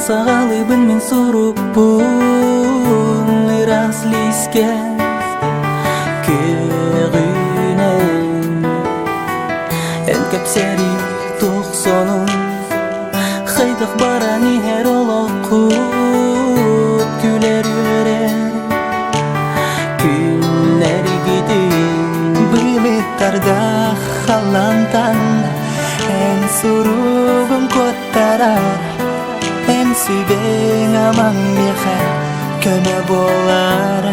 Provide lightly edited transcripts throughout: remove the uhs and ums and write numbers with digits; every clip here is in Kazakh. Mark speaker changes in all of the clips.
Speaker 1: сағалыбын мен сұрықпын ыраслиске көгінен ән кәпсәрі тоқсонын хайдақ барани әр олаққыт күлер өрен күннәр гидin бұлыттарда халантан ән сұруғын көттарар ән сүбең аман меха көне болар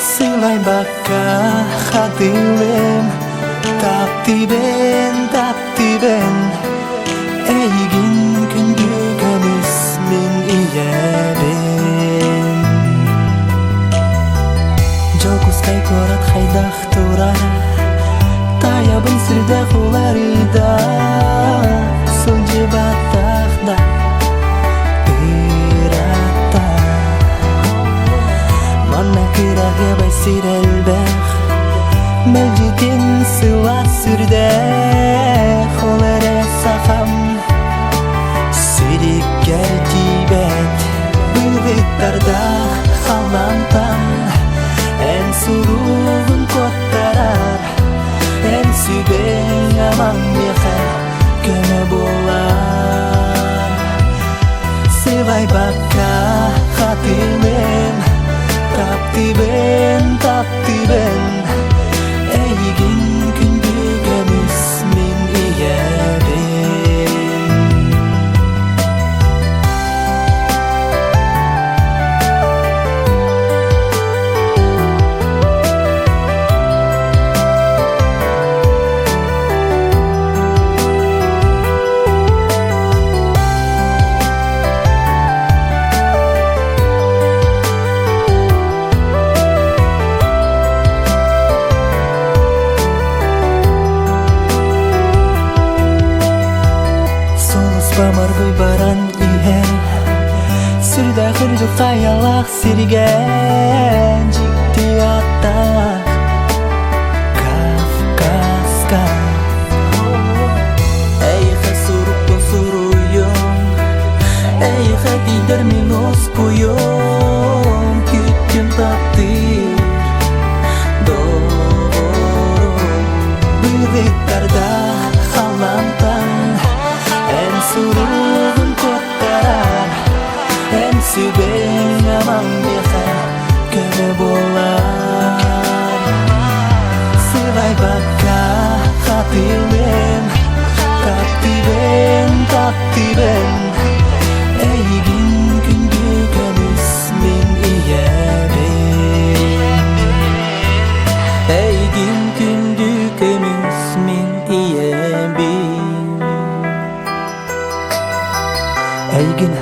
Speaker 1: сылай баққа хатылым таптибен әйгін күнгі көміс мен иябен жокускай корат хайдақ турар таябын сүрдә құларыда сылжы баттақда ыратта манна кырағы байсыр әлбәқ мәлжетін сыла сүрдә қолары сақам сүріккер тибәт бұлғыттарда қалантан ән сұруғын көттарар ән сүбең аман меха көне болар сывай баққа хатылым таптибен әйгін күнді көміс мен иябен Бамар бұй баран ihe сүрді құржы қаялақ серген жікті аттақ Кавказка әйіға сұруқпын сұруйым әйіға дейдір мен оскуйым күттім таптыр доғырым бұлғыттарда қалантан ән сұруғын көттарар ән сүбең аман меха көне болар сывай баққа хатылым таптибен әйгін күнгі көміс мен иябен әйгін күнді көміс мен иябен әйгін